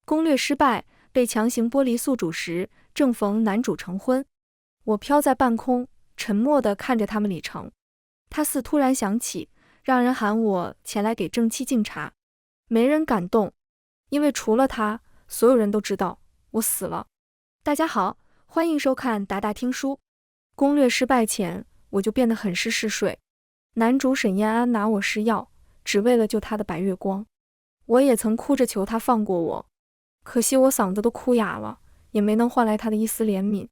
攻略失败，被强行剥离宿主时，正逢男主成婚。我飘在半空，沉默地看着他们礼成。他似突然想起，让人喊我前来给正妻敬茶。没人敢动，因为除了他，所有人都知道我死了。大家好，欢迎收看达达听书。攻略失败前，我就变得很嗜睡。男主沈燕安拿我试药，只为了救他的白月光。我也曾哭着求他放过我，可惜我嗓子都哭哑了，也没能换来他的一丝怜悯。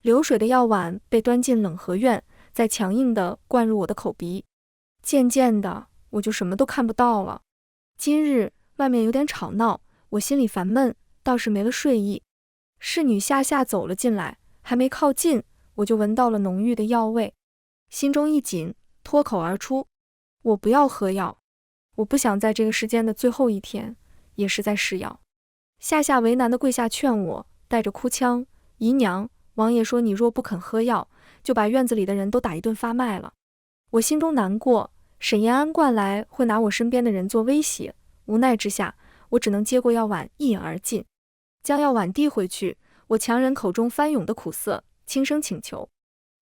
流水的药碗被端进冷河院，再强硬地灌入我的口鼻。渐渐的，我就什么都看不到了。今日外面有点吵闹，我心里烦闷，倒是没了睡意。侍女夏夏走了进来，还没靠近，我就闻到了浓郁的药味，心中一紧，脱口而出：我不要喝药，我不想在这个世间的最后一天也是在试药。夏夏为难地跪下劝我，带着哭腔：姨娘，王爷说你若不肯喝药，就把院子里的人都打一顿发卖了。我心中难过，沈延安惯来会拿我身边的人做威胁，无奈之下，我只能接过药碗一饮而尽。将药碗递回去，我强忍口中翻涌的苦涩，轻声请求：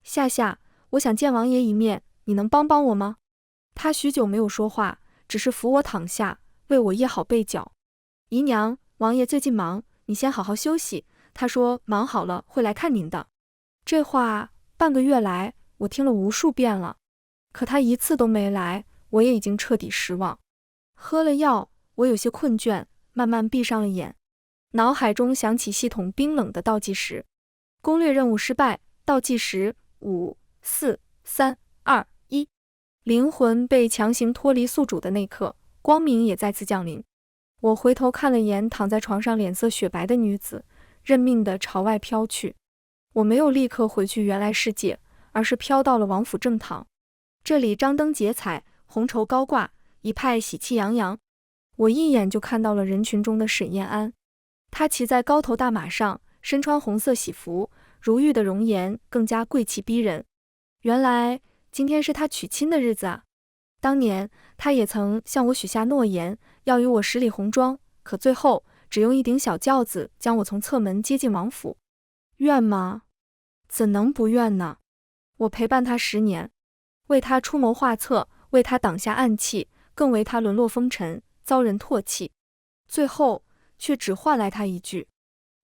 夏夏，我想见王爷一面，你能帮帮我吗？他许久没有说话，只是扶我躺下，为我掖好被角。姨娘，王爷最近忙，你先好好休息，他说忙好了会来看您的。这话半个月来我听了无数遍了，可他一次都没来，我也已经彻底失望。喝了药，我有些困倦，慢慢闭上了眼，脑海中响起系统冰冷的倒计时。攻略任务失败，倒计时5、4、3、2、1。灵魂被强行脱离宿主的那刻，光明也再次降临。我回头看了眼躺在床上脸色雪白的女子，认命地朝外飘去。我没有立刻回去原来世界，而是飘到了王府正堂。这里张灯结彩，红绸高挂，一派喜气洋洋。我一眼就看到了人群中的沈燕安，她骑在高头大马上，身穿红色喜服，如玉的容颜更加贵气逼人。原来今天是她娶亲的日子啊！当年她也曾向我许下诺言，要与我10里红妆，可最后只用一顶小轿子将我从侧门接进王府。怨吗？怎能不怨呢？我陪伴她10年，为她出谋划策，为她挡下暗器，更为她沦落风尘，遭人唾弃，最后却只换来她一句：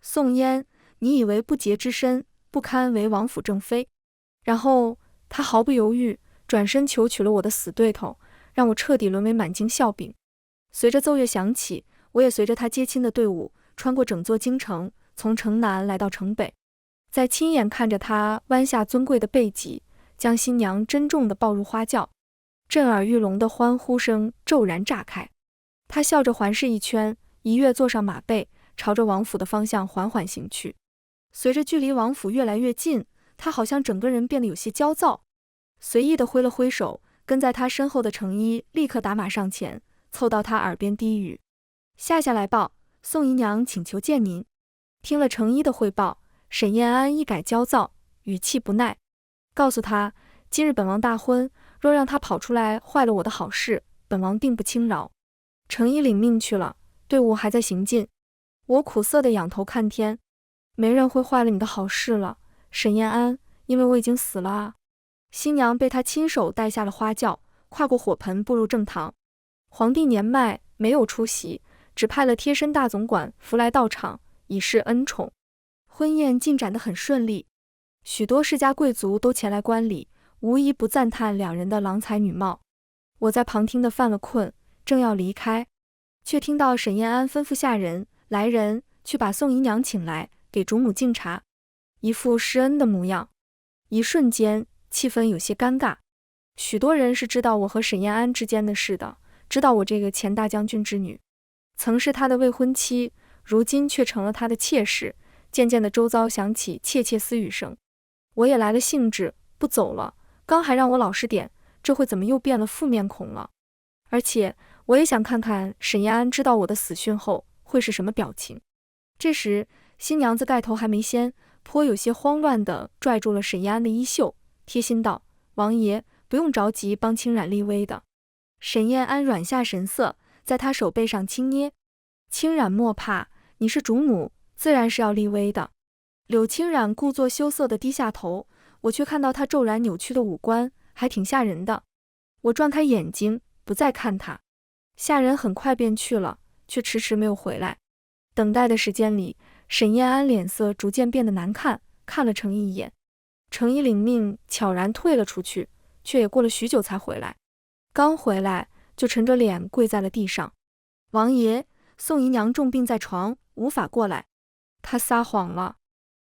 宋嫣，你以为不洁之身不堪为王府正妃？然后她毫不犹豫转身求娶了我的死对头，让我彻底沦为满京笑柄。随着奏乐响起，我也随着她接亲的队伍穿过整座京城，从城南来到城北，在亲眼看着她弯下尊贵的背脊，将新娘珍重地抱入花轿，震耳欲聋的欢呼声骤然炸开。她笑着环视一圈，一跃坐上马背，朝着王府的方向缓缓行去。随着距离王府越来越近，她好像整个人变得有些焦躁，随意地挥了挥手，跟在她身后的程一立刻打马上前，凑到她耳边低语：夏夏来报，宋姨娘请求见您。听了程一的汇报，沈燕安一改焦躁，语气不耐，告诉他今日本王大婚，若让他跑出来坏了我的好事，本王定不轻饶。程一领命去了，队伍还在行进。我苦涩地仰头看天，没人会坏了你的好事了，沈燕安，因为我已经死了啊。新娘被他亲手带下了花轿，跨过火盆步入正堂。皇帝年迈没有出席，只派了贴身大总管扶来到场，以示恩宠。婚宴进展得很顺利，许多世家贵族都前来观礼，无一不赞叹两人的郎才女貌。我在旁听得犯了困，正要离开，却听到沈燕安吩咐下人：来人，去把宋姨娘请来，给主母敬茶，一副施恩的模样。一瞬间，气氛有些尴尬。许多人是知道我和沈燕安之间的事的，知道我这个前大将军之女，曾是他的未婚妻，如今却成了他的妾室。渐渐的，周遭响起窃窃私语声。我也来了兴致，不走了。刚还让我老实点，这会怎么又变了副面孔了？而且我也想看看沈燕安知道我的死讯后会是什么表情。这时，新娘子盖头还没掀，颇有些慌乱地拽住了沈燕安的衣袖，贴心道：王爷不用着急帮清染立威的。沈燕安软下神色，在她手背上轻捏：轻染莫怕，你是主母，自然是要立威的。柳青染故作羞涩地低下头，我却看到他骤然扭曲的五官，还挺吓人的。我转开眼睛，不再看他。下人很快便去了，却迟迟没有回来。等待的时间里，沈燕安脸色逐渐变得难看，看了程一眼。程一领命，悄然退了出去，却也过了许久才回来。刚回来，就沉着脸跪在了地上。王爷，宋姨娘重病在床，无法过来。她撒谎了。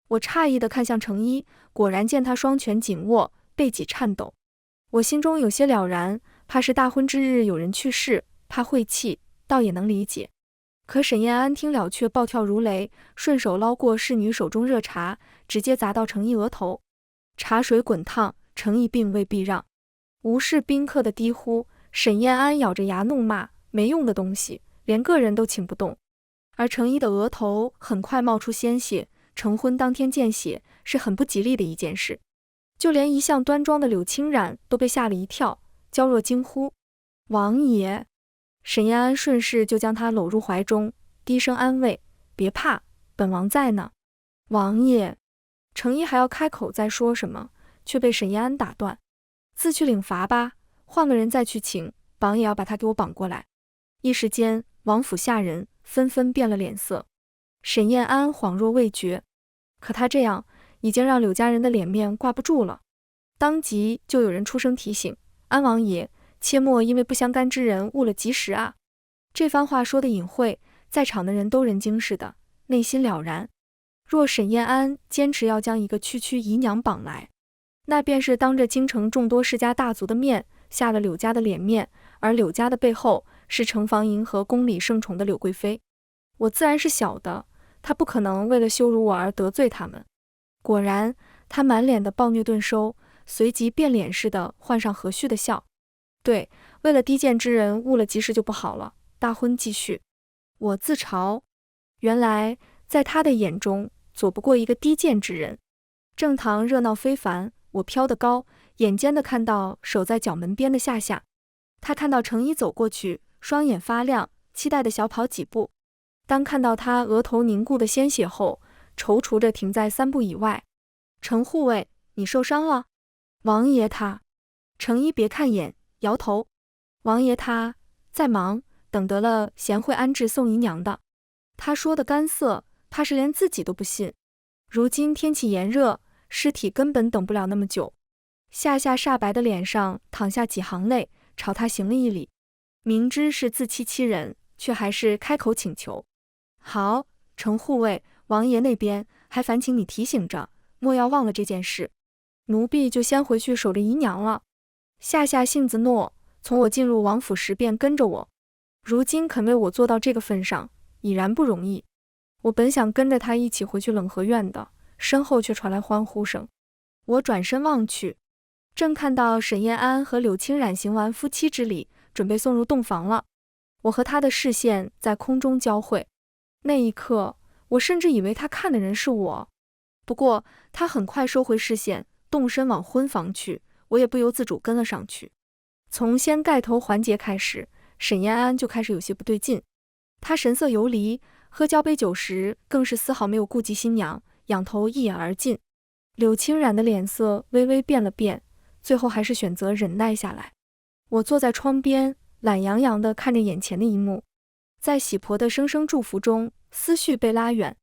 我诧异地看向程一，果然见他双拳紧握，背脊颤抖。我心中有些了然，怕是大婚之日有人去世，怕晦气，倒也能理解。可沈燕安听了却暴跳如雷，顺手捞过侍女手中热茶，直接砸到程一额头。茶水滚烫，程一并未避让，无视宾客的低呼。沈燕安咬着牙怒骂：没用的东西，连个人都请不动。而程一的额头很快冒出鲜血，成婚当天见血是很不吉利的一件事。就连一向端庄的柳青染都被吓了一跳，娇弱惊呼：王爷！沈燕安顺势就将他搂入怀中，低声安慰：别怕，本王在呢。王爷！程一还要开口再说什么，却被沈燕安打断：自去领罚吧，换个人再去请，绑也要把他给我绑过来。一时间，王府下人纷纷变了脸色。沈燕安恍若未觉，可他这样已经让柳家人的脸面挂不住了。当即就有人出声提醒：安王爷，切莫因为不相干之人误了吉时啊。这番话说的隐晦，在场的人都人精似的，内心了然。若沈燕安坚持要将一个区区姨娘绑来，那便是当着京城众多世家大族的面，下了柳家的脸面，而柳家的背后是程房银和宫里盛宠的柳贵妃。我自然是晓得，他不可能为了羞辱我而得罪他们。果然，他满脸的暴虐顿收，随即变脸似的换上和煦的笑。对，为了低贱之人误了吉时就不好了，大婚继续。我自嘲，原来在他的眼中，左不过一个低贱之人。正堂热闹非凡，我飘得高，眼尖的看到守在角门边的夏夏。他看到程一走过去，双眼发亮，期待的小跑几步。当看到他额头凝固的鲜血后，踌躇着停在3步以外。程护卫，你受伤了？王爷他……程一别看眼，摇头。王爷他在忙，等得了贤惠安置宋姨娘的。他说的干涩，怕是连自己都不信。如今天气炎热，尸体根本等不了那么久。夏夏煞白的脸上淌下几行泪，朝他行了一礼。明知是自欺欺人，却还是开口请求。好，程护卫，王爷那边还烦请你提醒着，莫要忘了这件事。奴婢就先回去守着姨娘了。夏夏性子懦，从我进入王府时便跟着我，如今肯为我做到这个份上，已然不容易。我本想跟着他一起回去冷和院的，身后却传来欢呼声。我转身望去，正看到沈燕安和柳青染行完夫妻之礼，准备送入洞房了。我和他的视线在空中交汇，那一刻，我甚至以为他看的人是我。不过，他很快收回视线，动身往婚房去，我也不由自主跟了上去。从掀盖头环节开始，沈燕安就开始有些不对劲。他神色游离，喝交杯酒时更是丝毫没有顾及新娘，仰头一饮而尽。柳青染的脸色微微变了变，最后还是选择忍耐下来。我坐在窗边，懒洋洋地看着眼前的一幕，在喜婆的声声祝福中，思绪被拉远。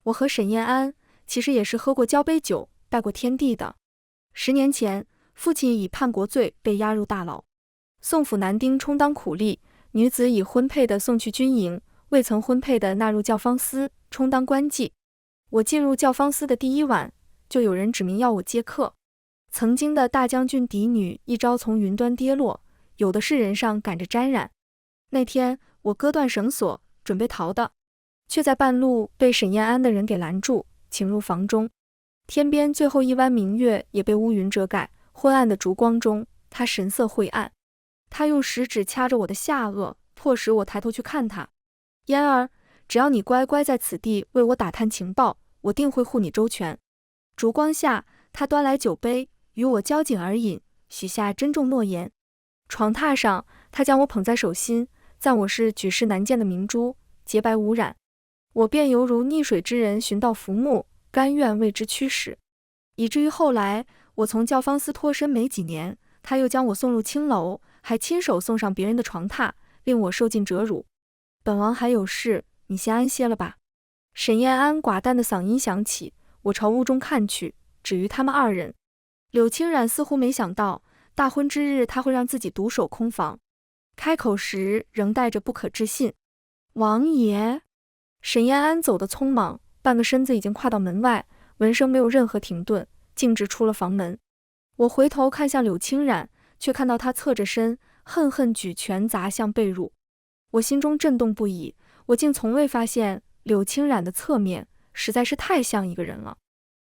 我和沈燕安其实也是喝过交杯酒，拜过天地的。10年前，父亲以叛国罪被押入大牢，宋府男丁充当苦力，女子已婚配的送去军营，未曾婚配的纳入教坊司，充当官妓。我进入教坊司的第1晚，就有人指名要我接客。曾经的大将军嫡女一朝从云端跌落，有的是人上赶着沾染。那天我割断绳索，准备逃的，却在半路被沈燕安的人给拦住，请入房中。天边最后一弯明月也被乌云遮盖，昏暗的烛光中，他神色晦暗。他用食指掐着我的下颚，迫使我抬头去看他。嫣儿，只要你乖乖在此地为我打探情报，我定会护你周全。烛光下，他端来酒杯，与我交颈而饮，许下珍重诺言。床榻上，他将我捧在手心，赞我是举世难见的明珠，洁白无染。我便犹如溺水之人寻到浮木，甘愿为之驱使。以至于后来我从教坊司脱身没几年，他又将我送入青楼，还亲手送上别人的床榻，令我受尽折辱。本王还有事，你先安歇了吧。沈燕安寡淡的嗓音响起，我朝屋中看去，止于他们二人。柳青染似乎没想到大婚之日他会让自己独守空房，开口时仍带着不可置信。王爷。沈燕安走得匆忙，半个身子已经跨到门外，闻声没有任何停顿，径直出了房门。我回头看向柳青染，却看到他侧着身，恨恨举拳砸向被褥。我心中震动不已，我竟从未发现柳青染的侧面实在是太像一个人了。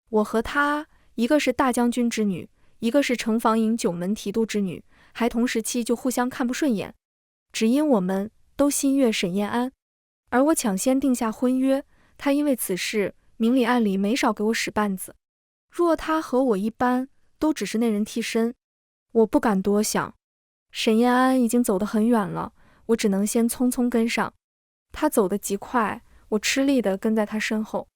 我和他，一个是大将军之女，一个是城防营九门提督之女，还同时期就互相看不顺眼，只因我们都心悦沈燕安。而我抢先定下婚约，他因为此事明里暗里没少给我使绊子。若他和我一般，都只是那人替身，我不敢多想。沈燕安已经走得很远了，我只能先匆匆跟上。他走得极快，我吃力地跟在他身后。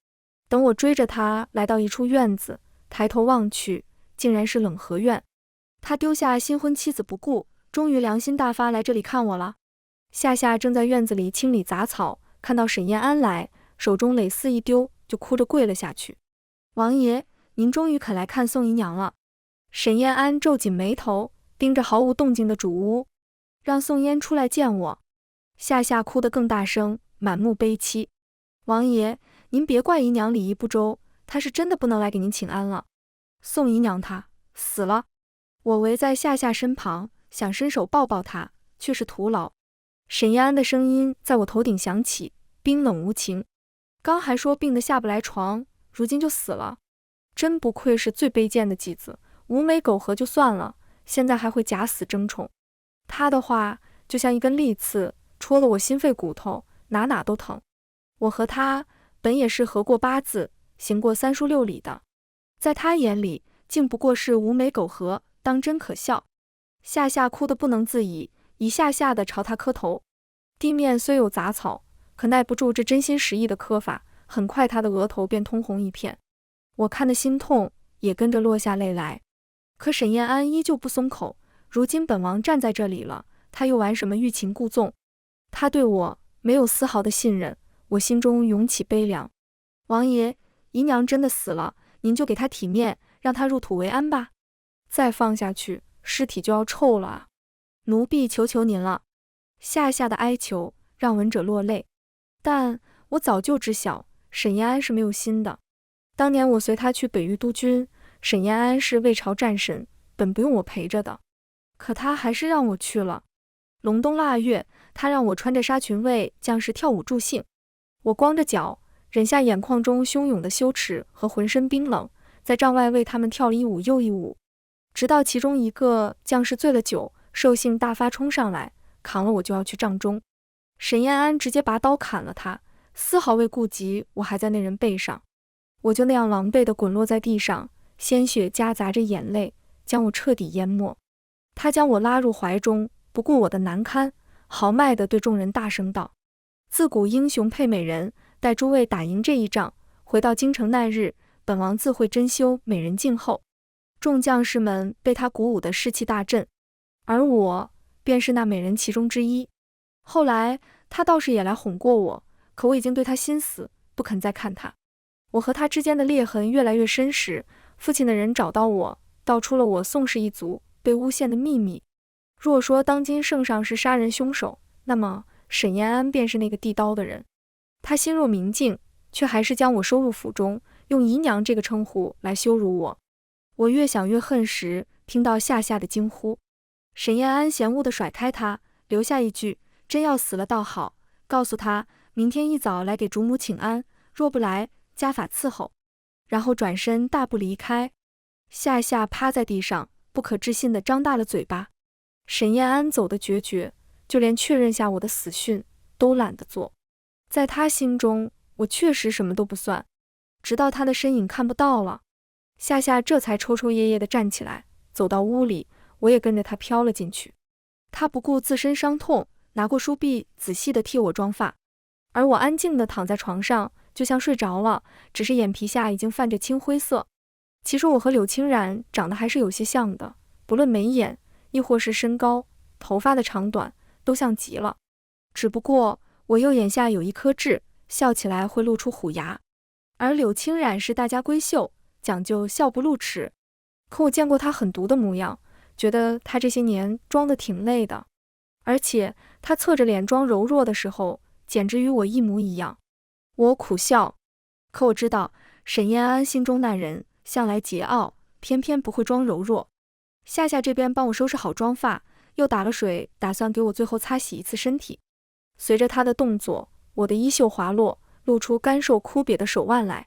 等我追着他来到一处院子，抬头望去，竟然是冷河院。他丢下新婚妻子不顾，终于良心大发来这里看我了。夏夏正在院子里清理杂草，看到沈燕安来，手中蕾丝一丢，就哭着跪了下去。王爷，您终于肯来看宋姨娘了。沈燕安皱紧眉头，盯着毫无动静的主屋，让宋嫣出来见我。夏夏哭得更大声，满目悲戚。王爷，您别怪姨娘礼仪不周，她是真的不能来给您请安了。宋姨娘她死了。我围在夏夏身旁，想伸手抱抱她，却是徒劳。沈燕安的声音在我头顶响起，冰冷无情。刚还说病得下不来床，如今就死了。真不愧是最卑贱的继子，无媒苟合就算了，现在还会假死争宠。他的话就像一根利刺，戳了我心肺骨头，哪哪都疼。我和他本也是合过八字，行过三书六礼的，在他眼里竟不过是无媒苟合，当真可笑。夏夏哭得不能自已，一下下地朝他磕头。地面虽有杂草，可耐不住这真心实意的磕法，很快他的额头便通红一片。我看得心痛，也跟着落下泪来。可沈燕安依旧不松口，如今本王站在这里了，他又玩什么欲擒故纵？他对我没有丝毫的信任，我心中涌起悲凉。王爷，姨娘真的死了，您就给她体面，让她入土为安吧。再放下去，尸体就要臭了啊！奴婢求求您了。夏夏的哀求让闻者落泪，但我早就知晓沈延安是没有心的。当年我随他去北域督军，沈延安是魏朝战神，本不用我陪着的，可他还是让我去了。隆冬腊月，他让我穿着纱裙为将士跳舞助兴，我光着脚，忍下眼眶中汹涌的羞耻和浑身冰冷，在帐外为他们跳了一舞又一舞，直到其中一个将士醉了酒，兽性大发冲上来，扛了我就要去帐中。沈延安直接拔刀砍了他，丝毫未顾及我还在那人背上。我就那样狼狈地滚落在地上，鲜血夹杂着眼泪，将我彻底淹没。他将我拉入怀中，不顾我的难堪，豪迈地对众人大声道：自古英雄配美人，待诸位打赢这一仗，回到京城那日，本王自会珍馐美人静候。众将士们被他鼓舞得士气大振，而我便是那美人其中之一。后来他倒是也来哄过我，可我已经对他心死，不肯再看他。我和他之间的裂痕越来越深时，父亲的人找到我，道出了我宋氏一族被诬陷的秘密。若说当今圣上是杀人凶手，那么沈延安便是那个递刀的人。他心若明镜，却还是将我收入府中，用姨娘这个称呼来羞辱我。我越想越恨时，听到夏夏的惊呼。沈延安嫌恶地甩开他，留下一句：真要死了倒好，告诉他明天一早来给主母请安，若不来家法伺候。然后转身大步离开。夏夏趴在地上，不可置信地张大了嘴巴。沈延安走得决绝，就连确认下我的死讯都懒得做。在他心中，我确实什么都不算，直到他的身影看不到了。夏夏这才抽抽噎噎地站起来，走到屋里，我也跟着他飘了进去。他不顾自身伤痛，拿过梳篦仔细地替我装发。而我安静地躺在床上，就像睡着了，只是眼皮下已经泛着青灰色。其实我和柳青然长得还是有些像的，不论眉眼，亦或是身高、头发的长短，都像极了。只不过我右眼下有一颗痣，笑起来会露出虎牙，而柳青然是大家闺秀，讲究笑不露齿。可我见过她狠毒的模样，觉得她这些年装得挺累的，而且她侧着脸装柔弱的时候，简直与我一模一样。我苦笑，可我知道沈燕安心中那人向来桀骜，偏偏不会装柔弱。夏夏这边帮我收拾好妆发，又打了水，打算给我最后擦洗一次身体。随着她的动作，我的衣袖滑落，露出干瘦枯瘪的手腕来。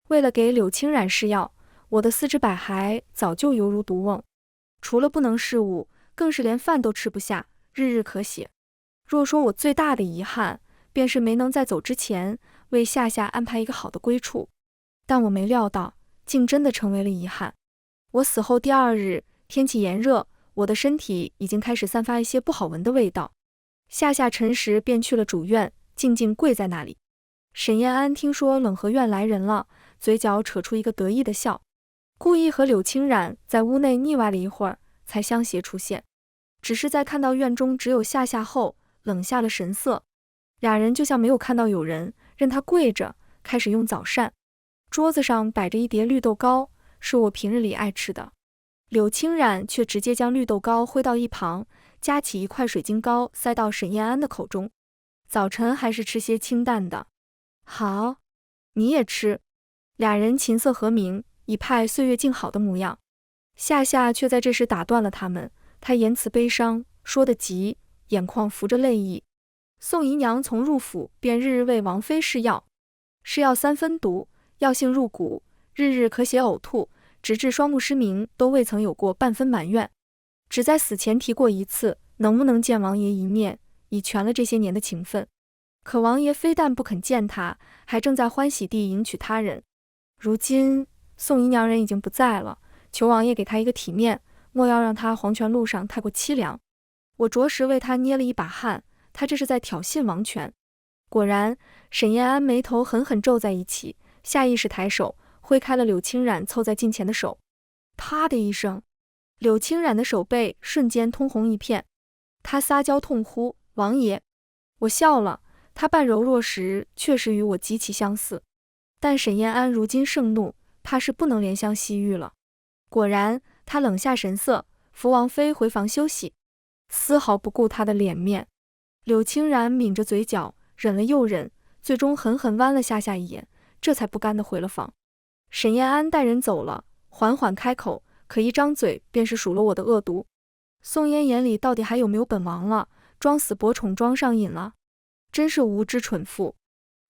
为了给柳青然试药，我的四肢百骸早就犹如毒瓮，除了不能视物，更是连饭都吃不下，日日咳血。若说我最大的遗憾，便是没能在走之前为夏夏安排一个好的归处，但我没料到，竟真的成为了遗憾。我死后第2日，天气炎热，我的身体已经开始散发一些不好闻的味道。夏夏辰时便去了主院，静静跪在那里。沈燕安听说冷河院来人了，嘴角扯出一个得意的笑，故意和柳青然在屋内腻歪了一会儿，才相携出现。只是在看到院中只有夏夏后，冷下了神色。俩人就像没有看到有人，任他跪着，开始用早膳。桌子上摆着一碟绿豆糕，是我平日里爱吃的。柳青然却直接将绿豆糕挥到一旁，夹起一块水晶糕塞到沈燕安的口中。早晨还是吃些清淡的。好，你也吃。俩人琴瑟和鸣，一派岁月静好的模样。夏夏却在这时打断了他们，她言辞悲伤，说得急，眼眶浮着泪意。宋姨娘从入府便日日为王妃试药，是药3分毒，药性入骨，日日咳血呕吐，直至双目失明，都未曾有过半分埋怨。只在死前提过一次，能不能见王爷一面，以全了这些年的情分。可王爷非但不肯见他，还正在欢喜地迎娶他人。如今宋姨娘人已经不在了，求王爷给他一个体面，莫要让他黄泉路上太过凄凉。我着实为他捏了一把汗，他这是在挑衅王权。果然，沈燕安眉头狠狠皱在一起，下意识抬手挥开了柳青然凑在近前的手。啪的一声，柳青然的手背瞬间通红一片，他撒娇痛呼：“王爷！”我笑了，他扮柔弱时确实与我极其相似，但沈燕安如今盛怒，怕是不能怜香惜玉了。果然，他冷下神色，扶王妃回房休息，丝毫不顾他的脸面。柳青然抿着嘴角，忍了又忍，最终狠狠剜了夏夏一眼，这才不甘地回了房。沈燕安带人走了，缓缓开口，可一张嘴便是数落我的恶毒。宋嫣眼里到底还有没有本王了？装死博宠装上瘾了，真是无知蠢妇。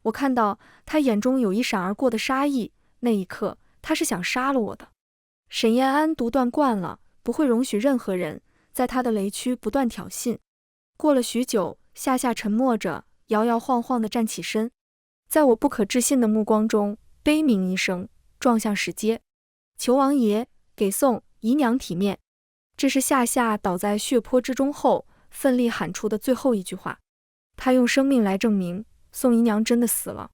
我看到他眼中有一闪而过的杀意，那一刻他是想杀了我的。沈燕安独断惯了，不会容许任何人在他的雷区不断挑衅。过了许久，夏夏沉默着，摇摇晃晃地站起身，在我不可置信的目光中，悲鸣一声，撞向石阶，求王爷给宋姨娘体面。这是夏夏倒在血泊之中后奋力喊出的最后一句话。他用生命来证明宋姨娘真的死了。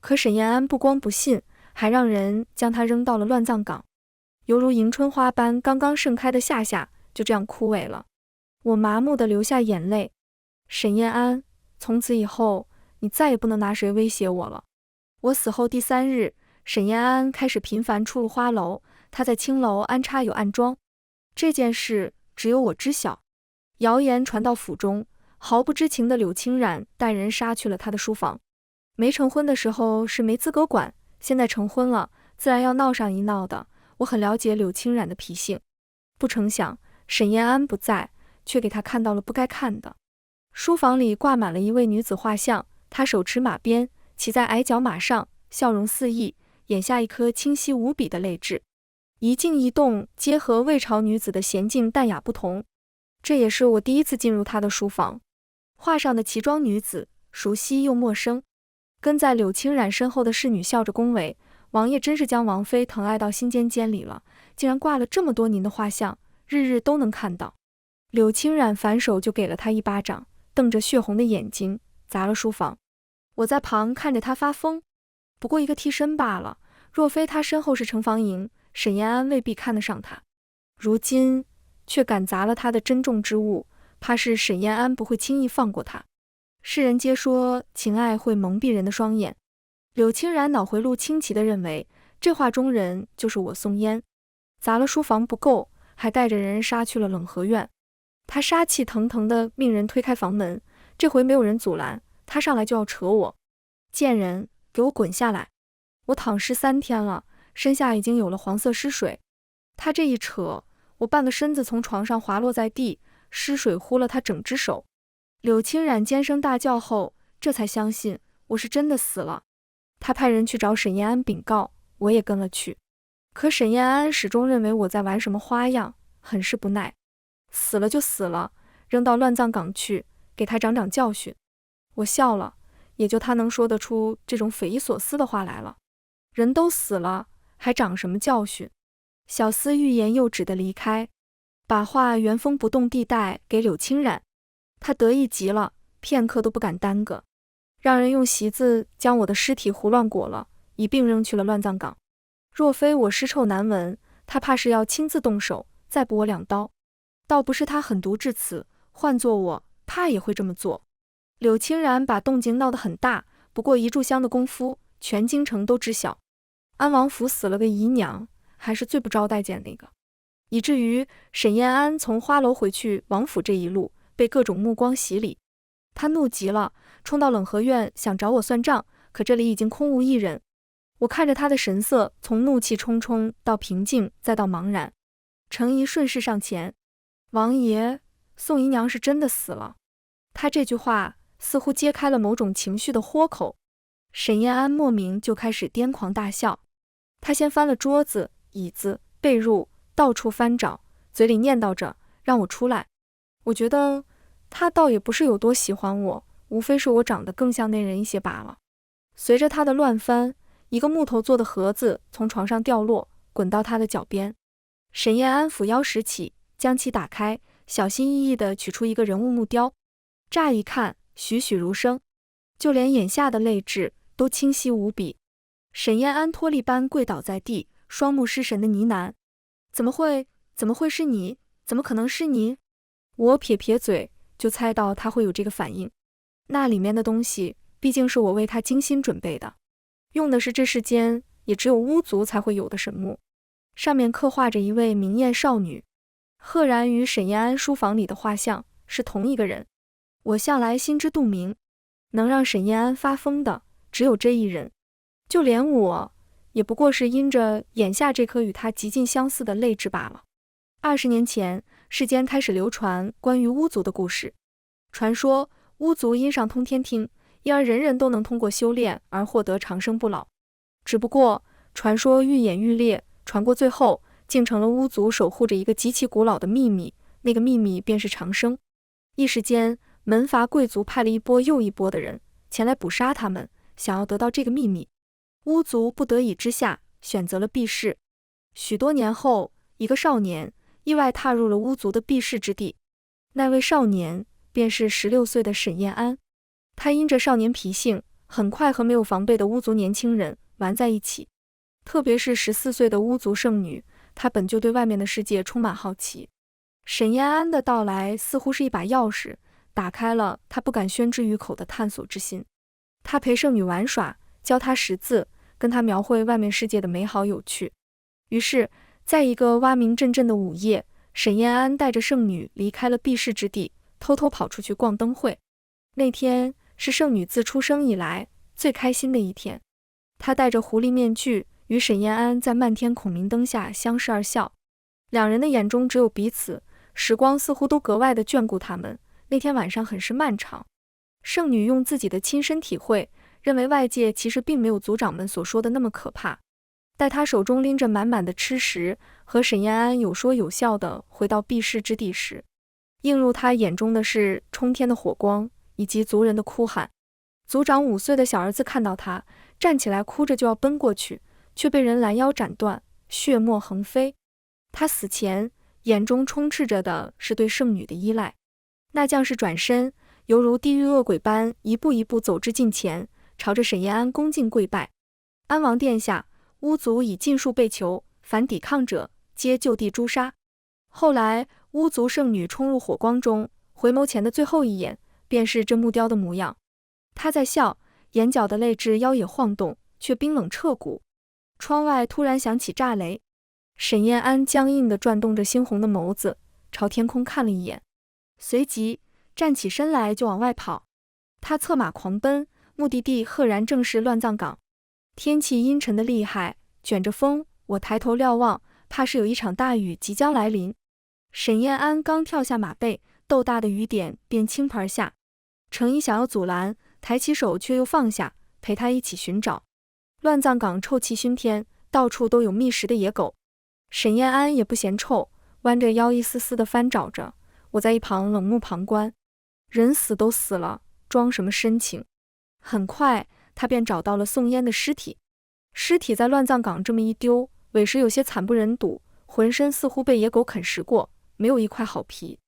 可沈燕安不光不信，还让人将她扔到了乱葬岗，犹如迎春花般刚刚盛开的夏夏就这样枯萎了。我麻木地流下眼泪。沈燕安，从此以后你再也不能拿谁威胁我了。我死后第3日，沈燕安开始频繁出入花楼，她在青楼安插有暗桩，这件事只有我知晓。谣言传到府中，毫不知情的柳青然带人杀去了他的书房。没成婚的时候是没资格管，现在成婚了，自然要闹上一闹的。我很了解柳青然的脾性，不成想沈燕安不在，却给他看到了不该看的。书房里挂满了一位女子画像，她手持马鞭，骑在矮脚马上，笑容肆意，眼下一颗清晰无比的泪痣，一静一动皆和魏朝女子的娴静淡雅不同。这也是我第一次进入她的书房。画上的齐装女子熟悉又陌生，跟在柳青然身后的侍女笑着恭维：王爷真是将王妃疼爱到心尖尖里了，竟然挂了这么多您的画像，日日都能看到。柳青然反手就给了他一巴掌，瞪着血红的眼睛砸了书房。我在旁看着他发疯，不过一个替身罢了，若非他身后是城防营，沈延安未必看得上他。如今却赶砸了他的珍重之物，怕是沈延安不会轻易放过他。世人皆说情爱会蒙蔽人的双眼，柳青然脑回路清奇地认为，这话中人就是我宋嫣。砸了书房不够，还带着人杀去了冷河院。他杀气腾腾地命人推开房门，这回没有人阻拦，他上来就要扯我。贱人，给我滚下来！我躺尸3天了，身下已经有了黄色尸水。他这一扯，我半个身子从床上滑落在地，尸水糊了他整只手。柳青染尖声大叫后，这才相信我是真的死了。他派人去找沈延安禀告，我也跟了去。可沈延安始终认为我在玩什么花样，很是不耐。死了就死了，扔到乱葬岗去，给他长长教训。我笑了，也就他能说得出这种匪夷所思的话来了。人都死了，还长什么教训？小厮欲言又止地离开，把话原封不动地带给柳青染。他得意极了，片刻都不敢耽搁，让人用席子将我的尸体胡乱裹了，一并扔去了乱葬岗。若非我尸臭难闻，他怕是要亲自动手，再补我2刀。倒不是他狠毒至此，换做我，怕也会这么做。柳青然把动静闹得很大，不过一炷香的功夫，全京城都知晓。安王府死了个姨娘，还是最不招待见那个，以至于沈延安从花楼回去王府这一路，被各种目光洗礼。他怒极了，冲到冷河院想找我算账，可这里已经空无一人。我看着他的神色从怒气冲冲到平静，再到茫然。程颐顺势上前，王爷，宋姨娘是真的死了。他这句话似乎揭开了某种情绪的豁口。沈延安莫名就开始癫狂大笑，他先翻了桌子、椅子、被褥，到处翻找，嘴里念叨着让我出来。我觉得他倒也不是有多喜欢我，无非是我长得更像那人一些罢了。随着他的乱翻，一个木头做的盒子从床上掉落，滚到他的脚边。沈延安俯腰拾起，将其打开，小心翼翼地取出一个人物木雕。乍一看，栩栩如生，就连眼下的泪痣都清晰无比。沈延安脱力般跪倒在地，双目失神的呢喃：“怎么会是你？怎么可能是你？”我撇撇嘴，就猜到他会有这个反应。那里面的东西毕竟是我为他精心准备的，用的是这世间也只有巫族才会有的神木，上面刻画着一位明艳少女，赫然与沈延安书房里的画像是同一个人。我向来心知肚明，能让沈延安发疯的只有这一人，就连我也不过是因着眼下这颗与他极尽相似的泪痣罢了。20年前，世间开始流传关于巫族的故事，传说巫族因上通天听，因而人人都能通过修炼而获得长生不老。只不过传说愈演愈烈，传过最后，竟成了巫族守护着一个极其古老的秘密，那个秘密便是长生。一时间，门阀贵族派了一波又一波的人前来捕杀他们，想要得到这个秘密。巫族不得已之下，选择了避世。许多年后，一个少年意外踏入了巫族的避世之地，那位少年便是16岁的沈延安。他因着少年脾性，很快和没有防备的巫族年轻人玩在一起，特别是14岁的巫族圣女，她本就对外面的世界充满好奇。沈延安的到来似乎是一把钥匙，打开了他不敢宣之于口的探索之心。他陪圣女玩耍，教她识字，跟她描绘外面世界的美好有趣。于是在一个蛙鸣阵阵的午夜，沈延安带着圣女离开了避世之地，偷偷跑出去逛灯会。那天是圣女自出生以来最开心的一天，她戴着狐狸面具，与沈延安在漫天孔明灯下相视而笑，两人的眼中只有彼此，时光似乎都格外的眷顾他们。那天晚上很是漫长，圣女用自己的亲身体会，认为外界其实并没有族长们所说的那么可怕。待她手中拎着满满的吃食，和沈延安有说有笑的回到避世之地时，映入她眼中的是冲天的火光以及族人的哭喊。族长5岁的小儿子看到他，站起来哭着就要奔过去，却被人拦腰斩断，血沫横飞。他死前眼中充斥着的是对圣女的依赖。那将士转身，犹如地狱恶鬼般一步一步走至近前，朝着沈延安恭敬跪拜。安王殿下，巫族已尽数被囚，凡抵抗者，皆就地诛杀。后来，巫族圣女冲入火光中，回眸前的最后一眼，便是这木雕的模样。她在笑，眼角的泪至腰也晃动，却冰冷彻骨。窗外突然响起炸雷，沈延安僵硬地转动着猩红的眸子，朝天空看了一眼，随即站起身来就往外跑。他策马狂奔，目的地赫然正是乱葬岗。天气阴沉的厉害，卷着风，我抬头瞭望，怕是有一场大雨即将来临。沈延安刚跳下马背，豆大的雨点便倾盆而下。程一想要阻拦，抬起手却又放下，陪他一起寻找。乱葬岗臭气熏天，到处都有觅食的野狗。沈延安也不嫌臭，弯着腰一丝丝地翻找着，我在一旁冷目旁观。人死都死了，装什么深情？很快他便找到了宋嫣的尸体。尸体在乱葬岗这么一丢，委实有些惨不忍睹，浑身似乎被野狗啃食过，没有一块好皮。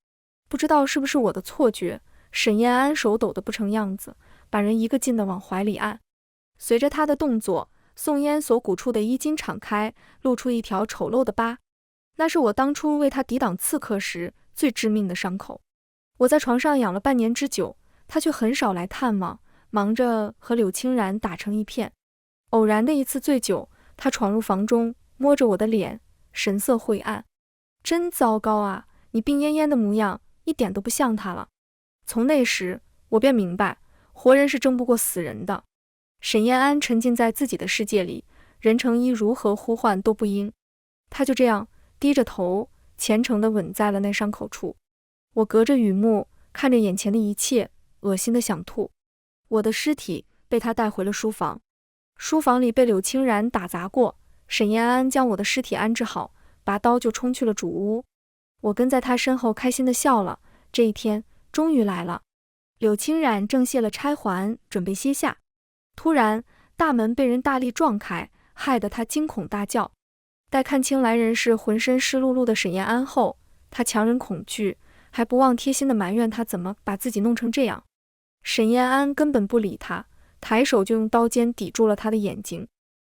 不知道是不是我的错觉，沈延安手抖得不成样子，把人一个劲地往怀里按。随着他的动作，宋嫣锁骨处的衣襟敞开，露出一条丑陋的疤，那是我当初为他抵挡刺客时最致命的伤口。我在床上养了半年之久，他却很少来探望，忙着和柳青然打成一片。偶然的一次醉酒，他闯入房中，摸着我的脸，神色晦暗。真糟糕啊，你病恹恹的模样，一点都不像他了。从那时，我便明白，活人是争不过死人的。沈延安沉浸在自己的世界里，任程一如何呼唤都不应。他就这样低着头，虔诚地吻在了那伤口处。我隔着雨幕，看着眼前的一切，恶心的想吐。我的尸体被他带回了书房，书房里被柳青然打砸过。沈延安将我的尸体安置好，拔刀就冲去了主屋。我跟在他身后开心地笑了，这一天终于来了。柳青然正卸了钗环，准备歇下，突然大门被人大力撞开，害得他惊恐大叫。待看清来人是浑身湿漉漉的沈延安后，他强忍恐惧，还不忘贴心地埋怨他怎么把自己弄成这样。沈延安根本不理他，抬手就用刀尖抵住了他的眼睛。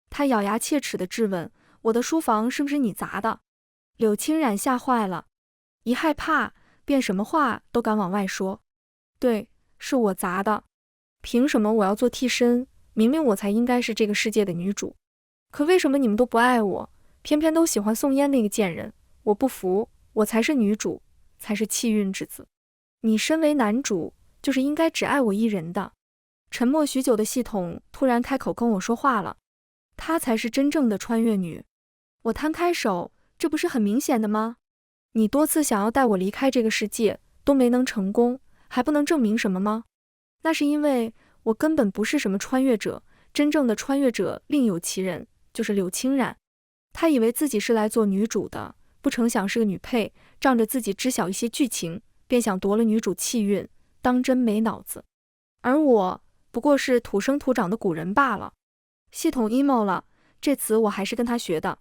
他咬牙切齿地质问：我的书房是不是你砸的？柳青然吓坏了，一害怕便什么话都敢往外说。对，是我砸的。凭什么我要做替身？明明我才应该是这个世界的女主，可为什么你们都不爱我，偏偏都喜欢宋嫣那个贱人？我不服，我才是女主，才是气运之子。你身为男主，就是应该只爱我一人的。沉默许久的系统突然开口跟我说话了，她才是真正的穿越女。我摊开手，这不是很明显的吗？你多次想要带我离开这个世界，都没能成功，还不能证明什么吗？那是因为我根本不是什么穿越者，真正的穿越者另有其人，就是柳青然。她以为自己是来做女主的，不成想是个女配，仗着自己知晓一些剧情，便想夺了女主气运，当真没脑子。而我不过是土生土长的古人罢了。系统 emo 了，这词我还是跟他学的。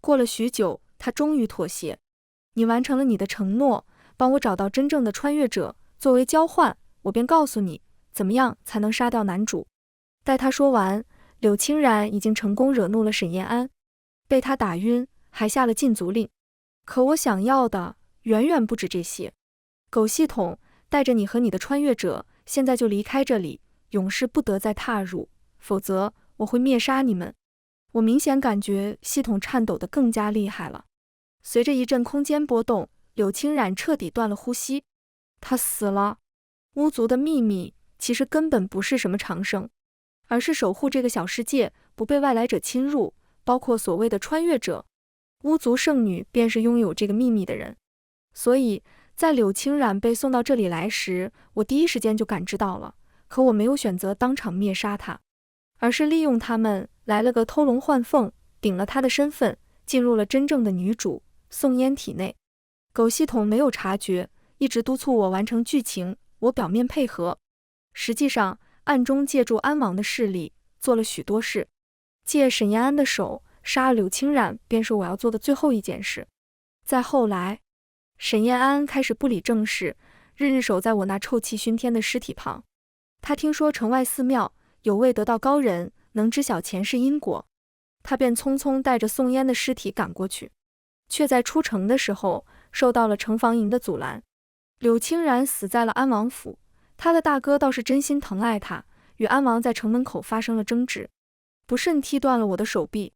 过了许久，他终于妥协。你完成了你的承诺，帮我找到真正的穿越者，作为交换，我便告诉你怎么样才能杀掉男主。待他说完，柳青然已经成功惹怒了沈延安，被他打晕，还下了禁足令。可我想要的远远不止这些。狗系统，带着你和你的穿越者，现在就离开这里，永世不得再踏入，否则我会灭杀你们。我明显感觉系统颤抖得更加厉害了。随着一阵空间波动，柳青然彻底断了呼吸。他死了。巫族的秘密其实根本不是什么长生，而是守护这个小世界不被外来者侵入，包括所谓的穿越者。巫族圣女便是拥有这个秘密的人。所以在柳青然被送到这里来时，我第一时间就感知到了，可我没有选择当场灭杀他，而是利用他们来了个偷龙换凤，顶了他的身份，进入了真正的女主宋嫣体内。狗系统没有察觉，一直督促我完成剧情，我表面配合，实际上暗中借助安王的势力做了许多事。借沈延安的手杀了柳青然，便是我要做的最后一件事。再后来，沈延安开始不理政事，日日守在我那臭气熏天的尸体旁。他听说城外寺庙有未得道高人，能知晓前世因果。他便匆匆带着宋嫣的尸体赶过去，却在出城的时候受到了城防营的阻拦。柳青然死在了安王府，他的大哥倒是真心疼爱他，与安王在城门口发生了争执，不慎踢断了我的手臂。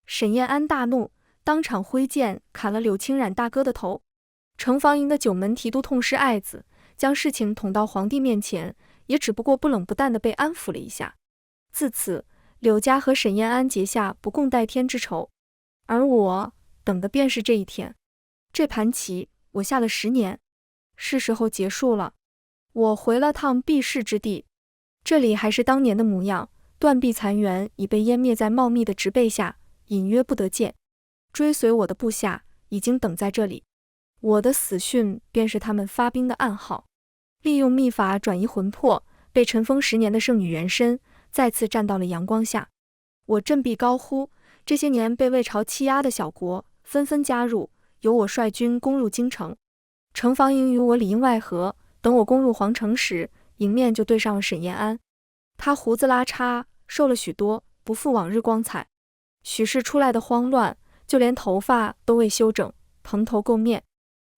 沈燕安大怒，当场挥剑砍了柳青染大哥的头。城防营的九门提督痛失爱子，将事情捅到皇帝面前，也只不过不冷不淡地被安抚了一下。自此，柳家和沈燕安结下不共戴天之仇，而我等的便是这一天。这盘棋我下了10年，是时候结束了。我回了趟避世之地，这里还是当年的模样，断壁残垣已被湮灭在茂密的植被下，隐约不得见。追随我的部下已经等在这里，我的死讯便是他们发兵的暗号。利用秘法转移魂魄，被尘封10年的圣女原身再次站到了阳光下。我振臂高呼，这些年被魏朝欺压的小国纷纷加入，由我率军攻入京城。城防营与我里应外合，等我攻入皇城时，迎面就对上了沈燕安。他胡子拉碴，瘦了许多，不复往日光彩。许是出来的慌乱，就连头发都未修整，蓬头垢面。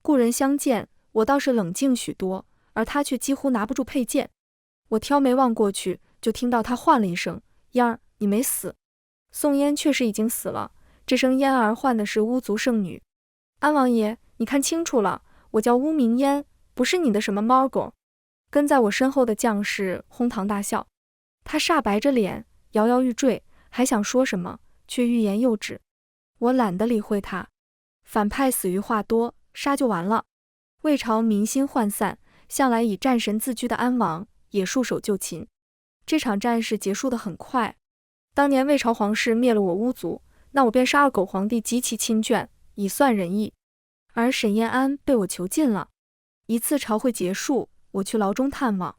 故人相见，我倒是冷静许多，而他却几乎拿不住佩剑。我挑眉望过去，就听到他唤了一声：“嫣儿，你没死。”宋嫣确实已经死了，这声嫣儿唤的是巫族圣女。安王爷，你看清楚了，我叫巫明嫣，不是你的什么猫狗。跟在我身后的将士哄堂大笑，他煞白着脸，摇摇欲坠，还想说什么，却欲言又止。我懒得理会他，反派死于话多，杀就完了。魏朝民心涣散，向来以战神自居的安王也束手就擒。这场战事结束得很快。当年魏朝皇室灭了我巫族，那我便杀了狗皇帝极其亲眷，以算仁义。而沈燕安被我囚禁了。一次朝会结束，我去牢中探望，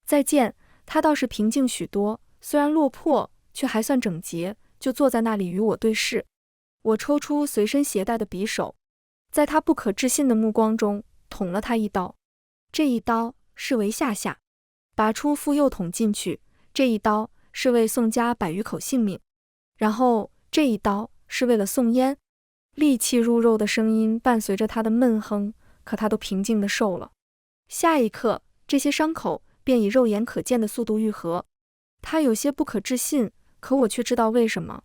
再见，他倒是平静许多，虽然落魄，却还算整洁，就坐在那里与我对视。我抽出随身携带的匕首，在他不可置信的目光中捅了他一刀。这一刀是为下下，拔出复又捅进去，这一刀是为宋家100余口性命，然后这一刀是为了宋嫣。戾气入肉的声音伴随着他的闷哼，可他都平静地受了。下一刻，这些伤口便以肉眼可见的速度愈合。他有些不可置信，可我却知道为什么。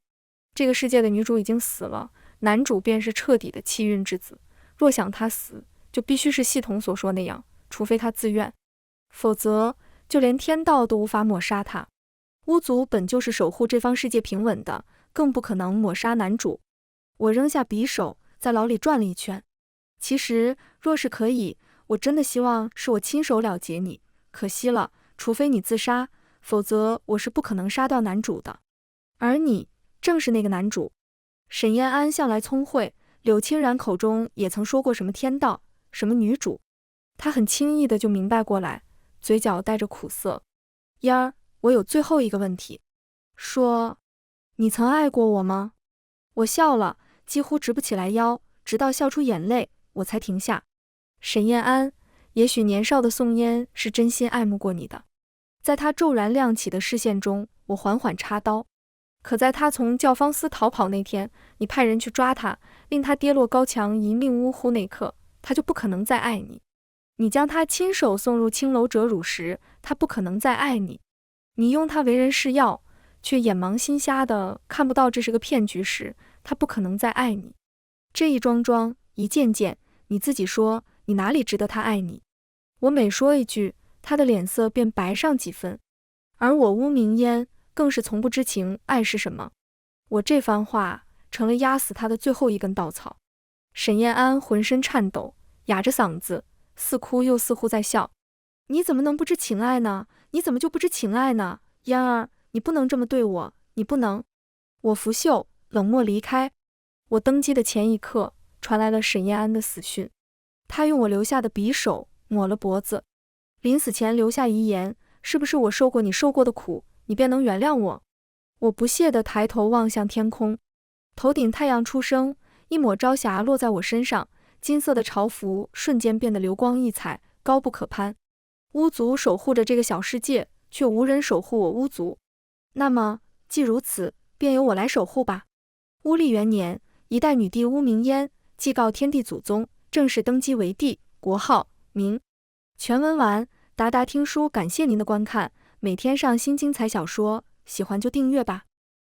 这个世界的女主已经死了，男主便是彻底的气运之子。若想他死，就必须是系统所说那样，除非他自愿，否则就连天道都无法抹杀他。巫族本就是守护这方世界平稳的，更不可能抹杀男主。我扔下匕首，在牢里转了一圈。其实，若是可以，我真的希望是我亲手了结你，可惜了，除非你自杀，否则我是不可能杀掉男主的。而你正是那个男主。沈燕安向来聪慧，柳青然口中也曾说过什么天道，什么女主，他很轻易的就明白过来，嘴角带着苦涩。嫣儿，我有最后一个问题，说，你曾爱过我吗？我笑了，几乎直不起来腰，直到笑出眼泪，我才停下。沈燕安，也许年少的宋嫣是真心爱慕过你的。在他骤然亮起的视线中，我缓缓插刀。可在他从教坊司逃跑那天，你派人去抓他，令他跌落高墙，一命呜呼那刻，他就不可能再爱你。你将他亲手送入青楼折辱时，他不可能再爱你。你用他为人是药，却眼盲心瞎的看不到这是个骗局时，他不可能再爱你。这一桩桩，一件件，你自己说，你哪里值得他爱你？我每说一句，他的脸色便白上几分。而我巫明嫣更是从不知情爱是什么。我这番话成了压死他的最后一根稻草。沈燕安浑身颤抖，哑着嗓子，似哭又似乎在笑。你怎么能不知情爱呢？你怎么就不知情爱呢？嫣儿，你不能这么对我，你不能。我拂袖，冷漠离开。我登基的前一刻，传来了沈燕安的死讯。他用我留下的匕首抹了脖子，临死前留下遗言，是不是我受过你受过的苦，你便能原谅我？我不屑地抬头望向天空，头顶太阳初升，一抹朝霞落在我身上，金色的朝服瞬间变得流光溢彩，高不可攀。巫族守护着这个小世界，却无人守护我巫族。那么既如此，便由我来守护吧。乌历元年，一代女帝乌明烟祭告天地祖宗，正式登基为帝，国号明。全文完。达达听书感谢您的观看，每天上新精彩小说，喜欢就订阅吧。